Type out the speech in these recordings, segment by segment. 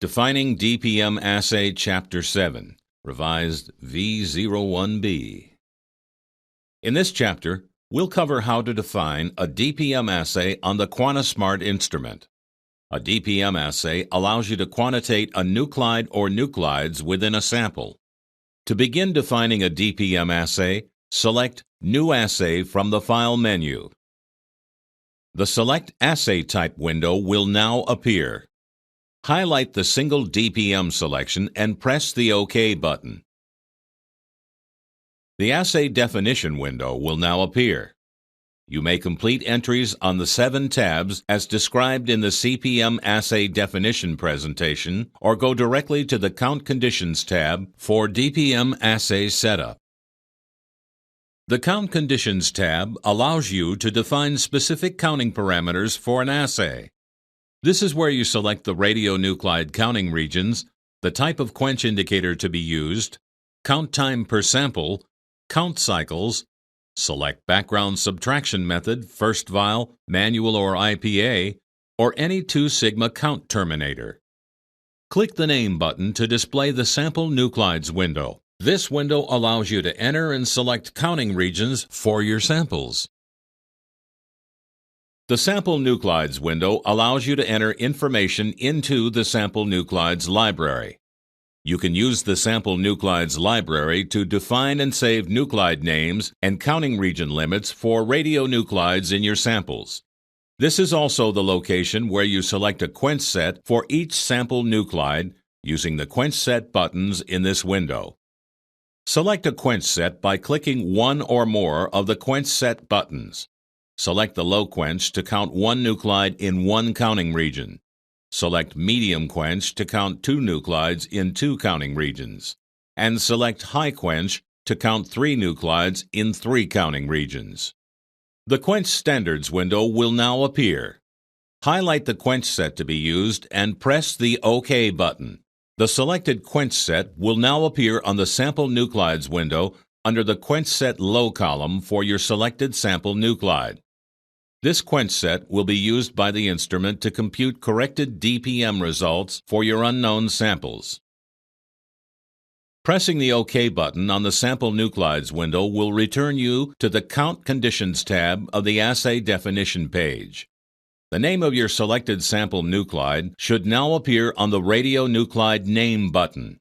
Defining DPM Assay Chapter 7, Revised V01B. In this chapter, we'll cover how to define a DPM assay on the QuantiSmart instrument. A DPM assay allows you to quantitate a nuclide or nuclides within a sample. To begin defining a DPM assay, select New Assay from the File menu. The Select Assay Type window will now appear. Highlight the single DPM selection and press the OK button. The Assay Definition window will now appear. You may complete entries on the 7 tabs as described in the DPM Assay Definition presentation, or go directly to the Count Conditions tab for DPM Assay Setup. The Count Conditions tab allows you to define specific counting parameters for an assay. This is where you select the radionuclide counting regions, the type of quench indicator to be used, count time per sample, count cycles, select background subtraction method, first vial, manual or IPA, or any 2 sigma count terminator. Click the Name button to display the Sample Nuclides window. This window allows you to enter and select counting regions for your samples. The Sample Nuclides window allows you to enter information into the Sample Nuclides library. You can use the Sample Nuclides library to define and save nuclide names and counting region limits for radionuclides in your samples. This is also the location where you select a quench set for each sample nuclide using the quench set buttons in this window. Select a quench set by clicking one or more of the quench set buttons. Select the low quench to count 1 nuclide in 1 counting region. Select medium quench to count 2 nuclides in 2 counting regions. And select high quench to count 3 nuclides in 3 counting regions. The Quench Standards window will now appear. Highlight the quench set to be used and press the OK button. The selected quench set will now appear on the Sample Nuclides window under the Quench Set Low column for your selected sample nuclide. This quench set will be used by the instrument to compute corrected DPM results for your unknown samples. Pressing the OK button on the Sample Nuclides window will return you to the Count Conditions tab of the Assay Definition page. The name of your selected sample nuclide should now appear on the Radionuclide Name button.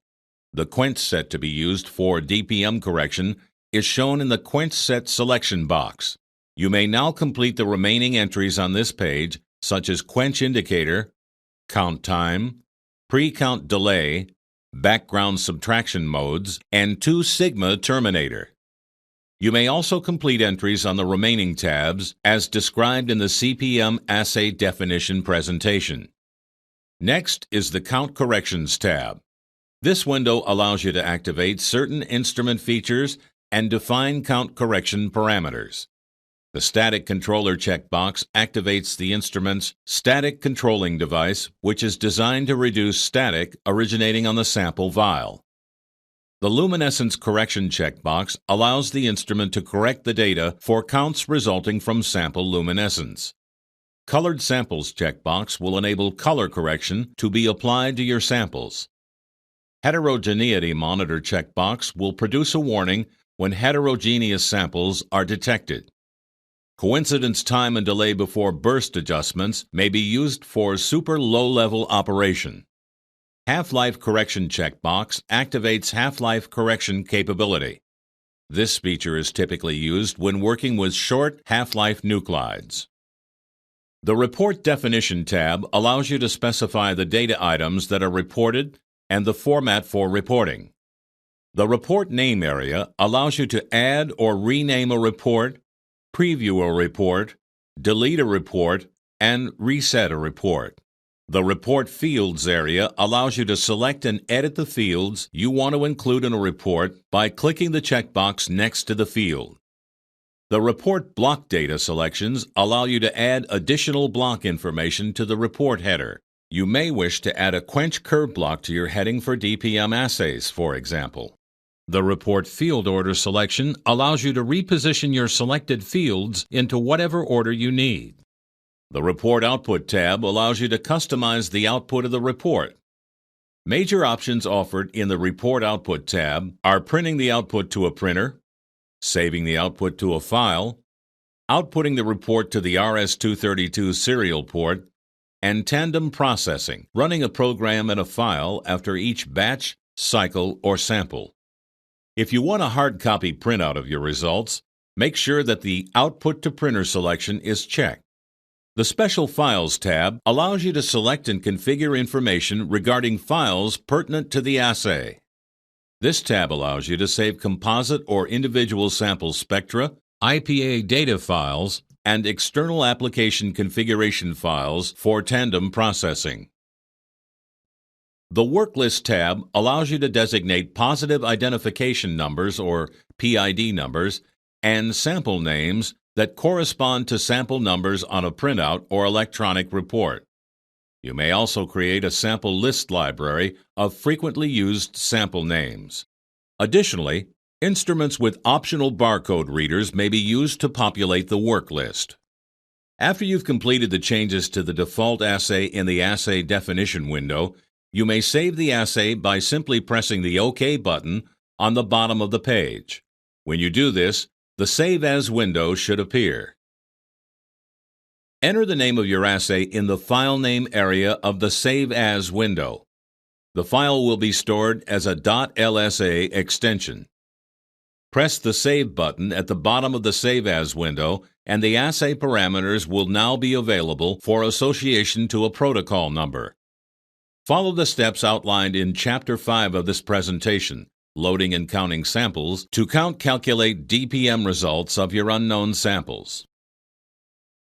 The quench set to be used for DPM correction is shown in the Quench Set Selection box. You may now complete the remaining entries on this page, such as quench indicator, count time, pre-count delay, background subtraction modes, and 2 sigma terminator. You may also complete entries on the remaining tabs as described in the DPM Assay Definition presentation. Next is the Count Corrections tab. This window allows you to activate certain instrument features and define count correction parameters. The Static Controller checkbox activates the instrument's static controlling device, which is designed to reduce static originating on the sample vial. The Luminescence Correction checkbox allows the instrument to correct the data for counts resulting from sample luminescence. Colored Samples checkbox will enable color correction to be applied to your samples. Heterogeneity Monitor checkbox will produce a warning when heterogeneous samples are detected. Coincidence time and delay before burst adjustments may be used for super low-level operation. Half-life correction checkbox activates half-life correction capability. This feature is typically used when working with short half-life nuclides. The Report Definition tab allows you to specify the data items that are reported and the format for reporting. The Report Name area allows you to add or rename a report, preview a report, delete a report, and reset a report. The Report Fields area allows you to select and edit the fields you want to include in a report by clicking the checkbox next to the field. The Report Block Data selections allow you to add additional block information to the report header. You may wish to add a quench curve block to your heading for DPM assays, for example. The Report Field Order selection allows you to reposition your selected fields into whatever order you need. The Report Output tab allows you to customize the output of the report. Major options offered in the Report Output tab are printing the output to a printer, saving the output to a file, outputting the report to the RS-232 serial port, and tandem processing, running a program and a file after each batch, cycle, or sample. If you want a hard copy printout of your results, make sure that the Output to Printer selection is checked. The Special Files tab allows you to select and configure information regarding files pertinent to the assay. This tab allows you to save composite or individual sample spectra, IPA data files, and external application configuration files for tandem processing. The Work List tab allows you to designate positive identification numbers or PID numbers and sample names that correspond to sample numbers on a printout or electronic report. You may also create a sample list library of frequently used sample names. Additionally, instruments with optional barcode readers may be used to populate the work list. After you've completed the changes to the default assay in the Assay Definition window, you may save the assay by simply pressing the OK button on the bottom of the page. When you do this, the Save As window should appear. Enter the name of your assay in the File Name area of the Save As window. The file will be stored as a .lsa extension. Press the Save button at the bottom of the Save As window, and the assay parameters will now be available for association to a protocol number. Follow the steps outlined in Chapter 5 of this presentation, Loading and Counting Samples, to calculate DPM results of your unknown samples.